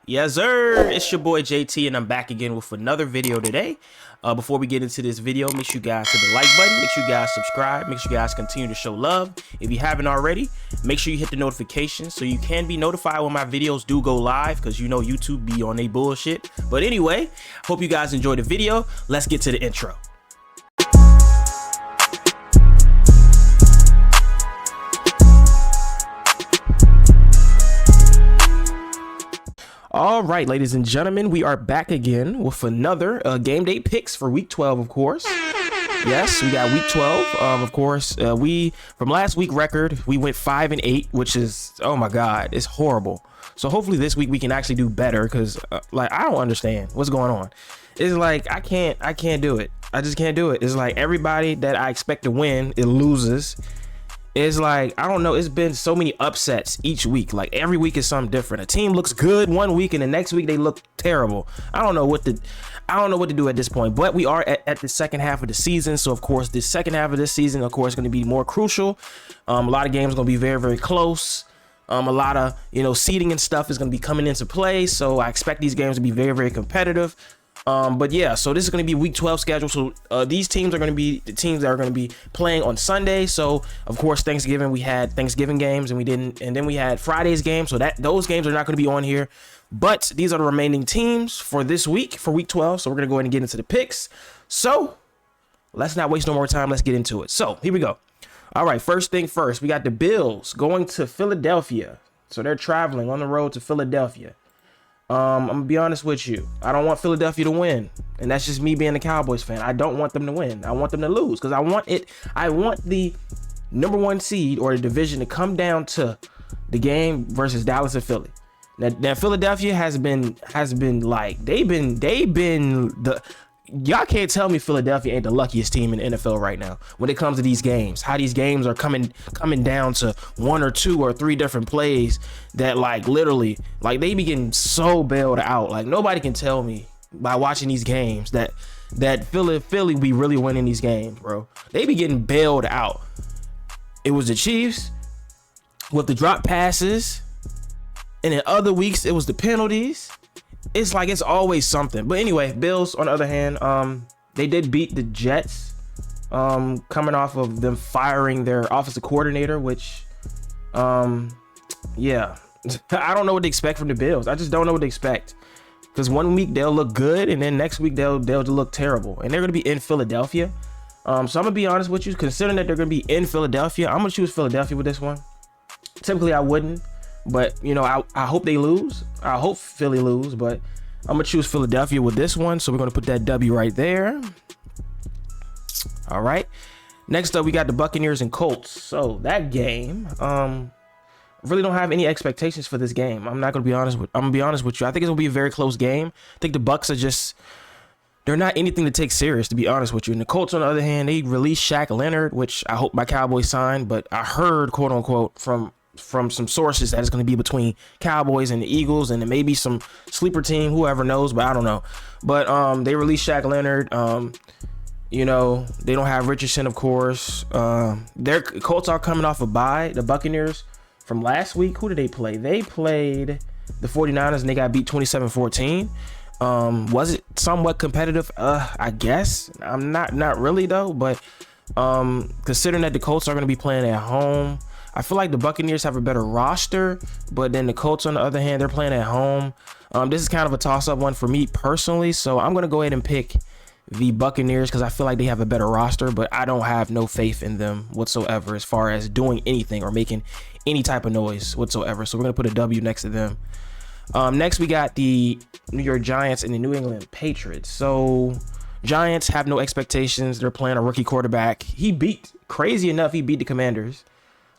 Yes, sir. It's your boy JT, and I'm back again with another video today. Before we get into this video, make sure you guys hit the like button, make sure you guys subscribe, make sure you guys continue to show love. If you haven't already, make sure you hit the notifications so you can be notified when my videos do go live, because you know YouTube be on they bullshit. But anyway, hope you guys enjoyed the video. Let's get to the intro. All right, ladies and gentlemen, we are back again with another game day picks for week 12, of course. Yes, we got week 12. Of course, we from last week record, we went 5-8, which is, oh my God, it's horrible. So hopefully this week we can actually do better, because like, I don't understand what's going on. It's like I can't do it. I just can't do it. It's like everybody that I expect to win, it loses. It's like, I don't know, it's been so many upsets each week. Like every week is something different. A team looks good one week and the next week they look terrible. I don't know what to do at this point, but we are at the second half of the season. So of course, the second half of this season, of course, is going to be more crucial. A lot of games are going to be very, very close. A lot of, seeding and stuff is going to be coming into play. So I expect these games to be very, very competitive. But yeah, so this is going to be week 12 schedule. So these teams are going to be the teams that are going to be playing on Sunday. So of course, Thanksgiving, we had Thanksgiving games and then we had Friday's games. So those games are not going to be on here, but these are the remaining teams for this week, for week 12. So we're going to go ahead and get into the picks. So let's not waste no more time. Let's get into it. So here we go. All right. First thing first, we got the Bills going to Philadelphia. So they're traveling on the road to Philadelphia. I'm gonna be honest with you. I don't want Philadelphia to win, and that's just me being a Cowboys fan. I don't want them to win. I want them to lose, because I want the number one seed or the division to come down to the game versus Dallas and Philly. Now Philadelphia has been like they've been the. Y'all can't tell me Philadelphia ain't the luckiest team in the NFL right now when it comes to these games. How these games are coming down to one or two or three different plays that, like, literally, like, they be getting so bailed out. Like, nobody can tell me by watching these games that Philly be really winning these games, bro. They be getting bailed out. It was the Chiefs with the drop passes, and in other weeks it was the penalties. It's like it's always something. But anyway, Bills on the other hand, they did beat the Jets, coming off of them firing their offensive coordinator, which yeah, I don't know what to expect from the Bills. I just don't know what to expect, because one week they'll look good and then next week they'll look terrible, and they're gonna be in Philadelphia. So I'm gonna be honest with you, considering that they're gonna be in Philadelphia, I'm gonna choose Philadelphia with this one. Typically I wouldn't, but I hope they lose. I hope Philly lose, but I'm gonna choose Philadelphia with this one. So we're gonna put that W right there. All right. Next up, we got the Buccaneers and Colts. So that game, really don't have any expectations for this game. I'm gonna be honest with you. I think it's gonna be a very close game. I think the Bucs are they're not anything to take serious, to be honest with you. And the Colts, on the other hand, they released Shaq Leonard, which I hope my Cowboys sign, but I heard, quote unquote, from some sources that it's going to be between Cowboys and the Eagles, and then maybe some sleeper team, whoever knows, but I don't know. But they released Shaq Leonard. They don't have Richardson, of course. Their Colts are coming off a bye. The Buccaneers from last week, who did they play? They played the 49ers and they got beat 27-14. Was it somewhat competitive? I guess. I'm not really though, but considering that the Colts are going to be playing at home, I feel like the Buccaneers have a better roster, but then the Colts, on the other hand, they're playing at home. This is kind of a toss-up one for me personally, so I'm going to go ahead and pick the Buccaneers because I feel like they have a better roster, but I don't have no faith in them whatsoever as far as doing anything or making any type of noise whatsoever. So we're going to put a W next to them. Next, we got the New York Giants and the New England Patriots. So Giants have no expectations. They're playing a rookie quarterback. Crazy enough, he beat the Commanders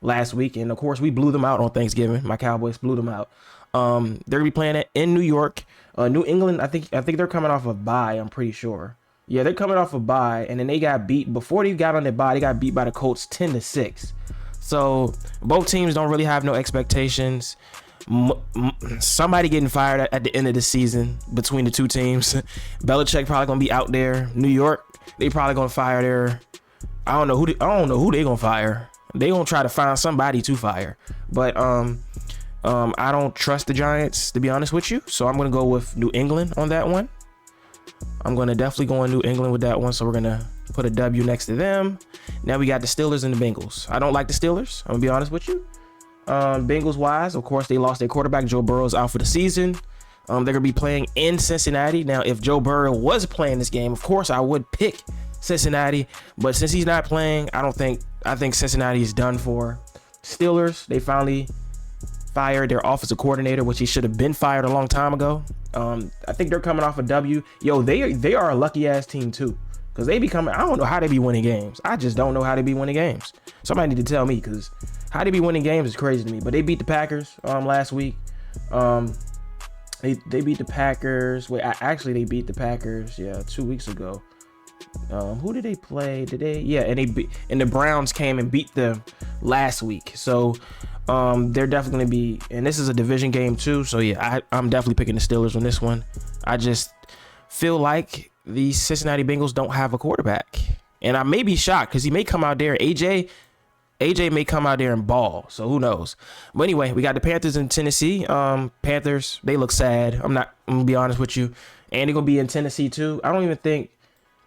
last week, and of course we blew them out on Thanksgiving. My Cowboys blew them out. They're gonna be playing it in New York. New England, I think they're coming off a bye. I'm pretty sure. Yeah, they're coming off a bye, and then they got beat before they got on their bye. They got beat by the Colts 10-6. So both teams don't really have no expectations. Somebody getting fired at the end of the season between the two teams. Belichick probably gonna be out there. New York, they probably gonna fire their. I don't know who they gonna fire. They gonna try to find somebody to fire. But I don't trust the Giants, to be honest with you. So I'm going to go with New England on that one. I'm going to definitely go on New England with that one. So we're going to put a W next to them. Now we got the Steelers and the Bengals. I don't like the Steelers. I'm going to be honest with you. Bengals wise, of course, they lost their quarterback. Joe Burrow's out for the season. They're going to be playing in Cincinnati. Now, if Joe Burrow was playing this game, of course, I would pick Cincinnati. But since he's not playing, I think Cincinnati is done for. Steelers, they finally fired their offensive coordinator, which he should have been fired a long time ago. I think they're coming off a W. Yo, they are a lucky ass team too, because they be coming. I don't know how they be winning games. I just don't know how they be winning games. Somebody need to tell me, because how they be winning games is crazy to me. But they beat the Packers last week. They beat the Packers. Wait, actually they beat the Packers 2 weeks ago. Who did they play? And the Browns came and beat them last week. So they're definitely gonna be, and this is a division game too. So yeah, I'm definitely picking the Steelers on this one. I just feel like the Cincinnati Bengals don't have a quarterback, and I may be shocked because he may come out there. AJ may come out there and ball, so who knows. But anyway, we got the Panthers in Tennessee. Panthers, they look sad. I'm gonna be honest with you, and they're gonna be in Tennessee too. I don't even think,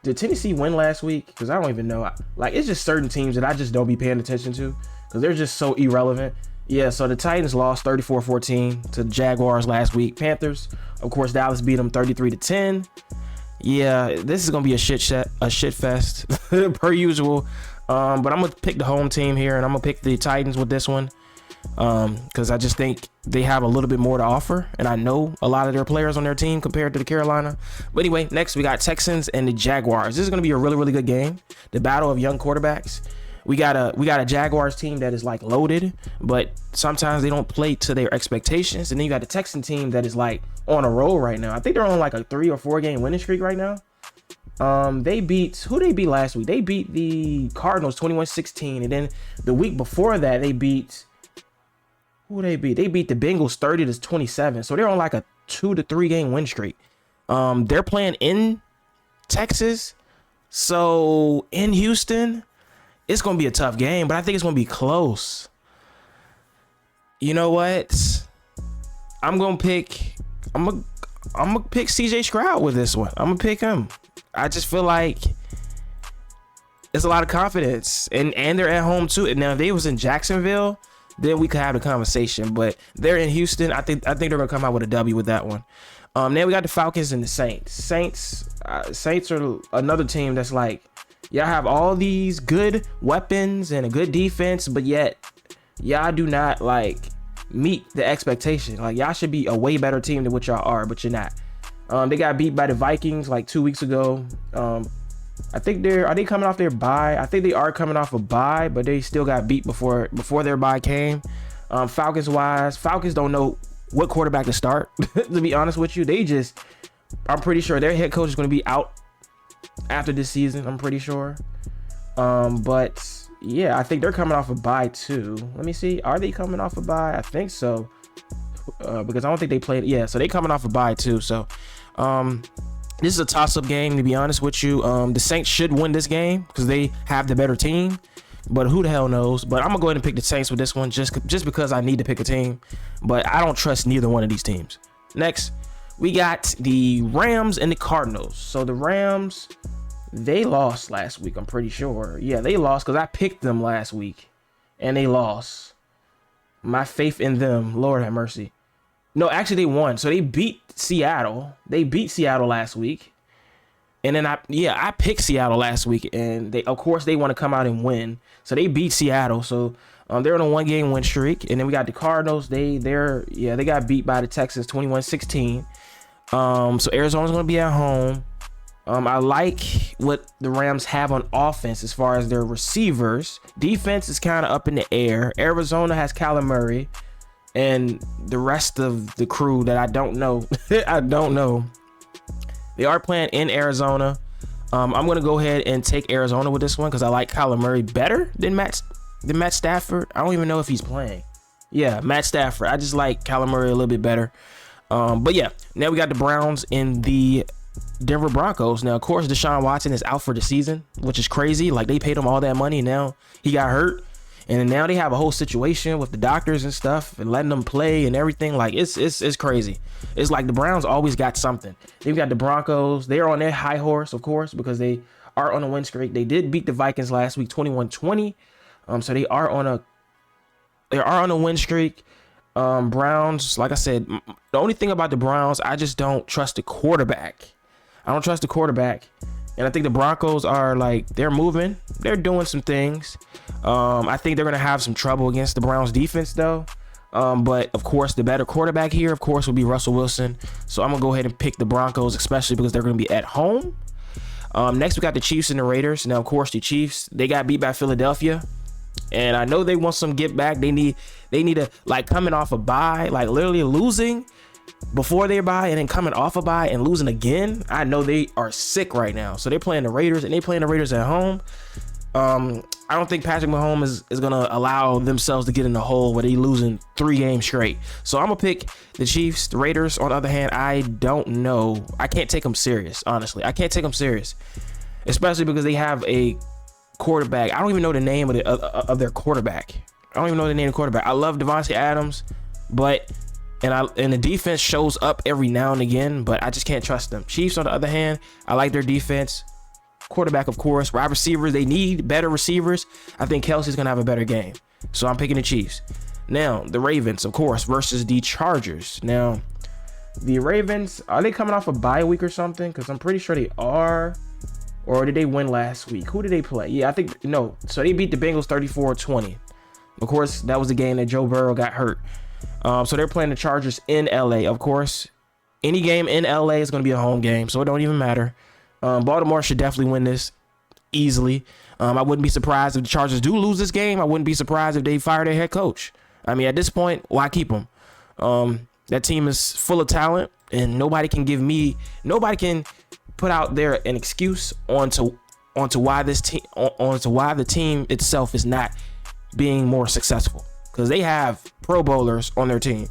did Tennessee win last week? Because I don't even know. Like, it's just certain teams that I just don't be paying attention to because they're just so irrelevant. Yeah, so the Titans lost 34-14 to the Jaguars last week. Panthers, of course, Dallas beat them 33-10. Yeah, this is gonna be a shit fest per usual. But I'm gonna pick the home team here, and I'm gonna pick the Titans with this one, because I just think they have a little bit more to offer, and I know a lot of their players on their team compared to the Carolina. But anyway, next we got Texans and the Jaguars. This is gonna be a really, really good game. The battle of young quarterbacks. We got a Jaguars team that is like loaded, but sometimes they don't play to their expectations. And then you got the Texan team that is like on a roll right now. I think they're on like a 3 or 4 game winning streak right now. They beat, who they beat last week? They beat the Cardinals 21-16, and then the week before that they beat, who they beat? They beat the Bengals 30-27. So they're on like a 2 to 3 game win streak. They're playing in Texas, so in Houston, it's gonna be a tough game, but I think it's gonna be close. You know what? I'm gonna pick CJ Stroud with this one. I'm gonna pick him. I just feel like it's a lot of confidence, and they're at home too. And now if they was in Jacksonville, then we could have the conversation. But they're in Houston. I think they're gonna come out with a W with that one. Then we got the Falcons and the Saints. Saints are another team that's like, y'all have all these good weapons and a good defense, but yet y'all do not like meet the expectation. Like, y'all should be a way better team than what y'all are, but you're not. They got beat by the Vikings like 2 weeks ago. I think are they coming off their bye? I think they are coming off a bye, but they still got beat before their bye came. Falcons don't know what quarterback to start. To be honest with you, I'm pretty sure their head coach is going to be out after this season. I'm pretty sure. But yeah, I think they're coming off a bye too. Let me see. Are they coming off a bye? I think so. Because I don't think they played. Yeah, so they coming off a bye too. So this is a toss-up game, to be honest with you. The Saints should win this game because they have the better team, but who the hell knows. But I'm gonna go ahead and pick the Saints with this one, just because I need to pick a team, but I don't trust neither one of these teams. Next, we got the Rams and the Cardinals. So the Rams, they lost last week, I'm pretty sure. Yeah, they lost because I picked them last week and they lost. My faith in them, Lord have mercy. No, actually they won. So they beat Seattle. They beat Seattle last week. And then I picked Seattle last week, and they want to come out and win. So they beat Seattle. So they're on a 1 game win streak. And then we got the Cardinals. They got beat by the Texans 21-16. So Arizona's going to be at home. I like what the Rams have on offense as far as their receivers. Defense is kind of up in the air. Arizona has Kyler Murray, and the rest of the crew that I don't know. I don't know. They are playing in Arizona. I'm going to go ahead and take Arizona with this one because I like Kyler Murray better than Matt Stafford. I don't even know if he's playing. Yeah, Matt Stafford. I just like Kyler Murray a little bit better. But yeah, now we got the Browns in the Denver Broncos. Now, of course, Deshaun Watson is out for the season, which is crazy. Like, they paid him all that money, and now he got hurt. And now they have a whole situation with the doctors and stuff and letting them play and everything. Like it's crazy. It's like the Browns always got something. They've got the Broncos. They're on their high horse, of course, because they are on a win streak. They did beat the Vikings last week 21-20. So they are on a win streak. Browns, like I said, the only thing about the Browns, I just don't trust the quarterback. I don't trust the quarterback. And I think the Broncos are like, they're moving. They're doing some things. I think they're going to have some trouble against the Browns defense though. But of course, the better quarterback here, of course, will be Russell Wilson. So I'm going to go ahead and pick the Broncos, especially because they're going to be at home. Next, we got the Chiefs and the Raiders. Now, of course, the Chiefs, they got beat by Philadelphia. And I know they want some get back. They need to, like, coming off a bye, like literally losing before their bye and then coming off a bye and losing again. I know they are sick right now. So they're playing the Raiders, and they playing the Raiders at home. I don't think Patrick Mahomes is going to allow themselves to get in the hole where they losing 3 games straight. So I'm going to pick the Chiefs. The Raiders, on the other hand, I don't know. I can't take them serious, honestly. I can't take them serious, especially because they have a quarterback. I don't even know the name of their quarterback. I don't even know the name of the quarterback. I love Devontae Adams, but and the defense shows up every now and again, but I just can't trust them. Chiefs, on the other hand, I like their defense. Quarterback, of course. Wide receivers, they need better receivers. I think Kelsey's gonna have a better game, so I'm picking the Chiefs. Now the Ravens, of course, versus the Chargers. Now the Ravens, are they coming off a bye week or something? Because I'm pretty sure they are. Or did they win last week? Who did they play? Yeah, I think no. So they beat the Bengals 34-20. Of course, that was the game that Joe Burrow got hurt. So they're playing the Chargers in LA. Of course, any game in LA is going to be a home game, so it don't even matter. Baltimore should definitely win this easily. I wouldn't be surprised if the Chargers do lose this game. I wouldn't be surprised if they fire their head coach. I mean, at this point, why keep them? That team is full of talent, and nobody can put out there an excuse onto why the team itself is not being more successful, because they have Pro Bowlers on their team,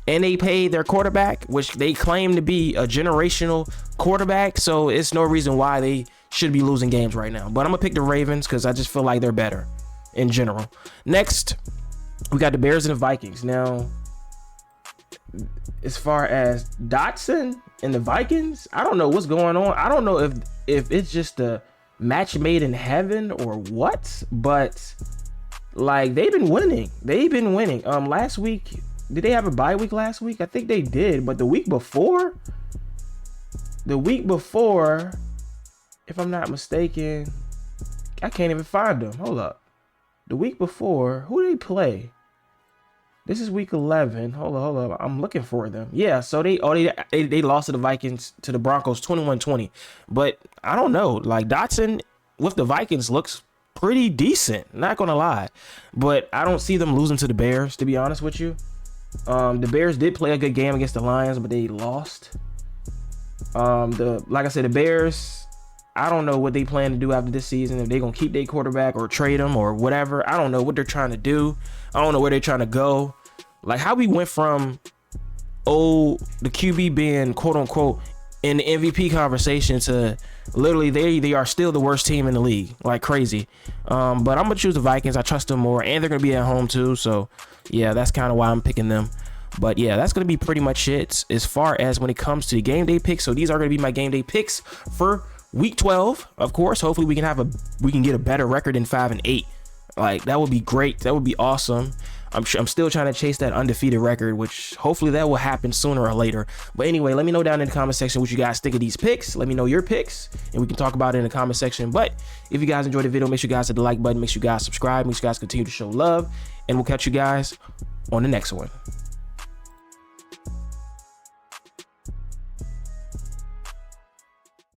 and they paid their quarterback, which they claim to be a generational quarterback. So it's no reason why they should be losing games right now. But I'm gonna pick the Ravens because I just feel like they're better in general. Next, we got the Bears and the Vikings. Now, as far as Dotson and the Vikings, I don't know what's going on. I don't know if it's just a match made in heaven or what, but like they've been winning. Last week, did they have a bye week last week? I think they did, but the week before, if I'm not mistaken, I can't even find them. Hold up. The week before, who did they play? This is week 11. Hold up. I'm looking for them. Yeah, so they lost to the Vikings, to the Broncos 21-20. But I don't know. Like Dotson with the Vikings looks pretty decent, not gonna lie. But I don't see them losing to the Bears, to be honest with you. The Bears did play a good game against the Lions, but they lost. Like I said, the Bears, I don't know what they plan to do after this season. If they're gonna keep their quarterback or trade him or whatever. I don't know what they're trying to do. I don't know where they're trying to go. Like how we went from the QB being quote unquote in the MVP conversation to literally they are still the worst team in the league, like crazy. But I'm gonna choose the Vikings. I trust them more, and they're gonna be at home too. So yeah, that's kind of why I'm picking them. But yeah, that's gonna be pretty much it as far as when it comes to the game day picks. So these are gonna be my game day picks for week 12. Of course, hopefully we can get a better record than 5-8. Like that would be great. That would be awesome. I'm still trying to chase that undefeated record, which hopefully that will happen sooner or later. But anyway, let me know down in the comment section what you guys think of these picks. Let me know your picks, and we can talk about it in the comment section. But if you guys enjoyed the video, make sure you guys hit the like button, make sure you guys subscribe, make sure you guys continue to show love, and we'll catch you guys on the next one.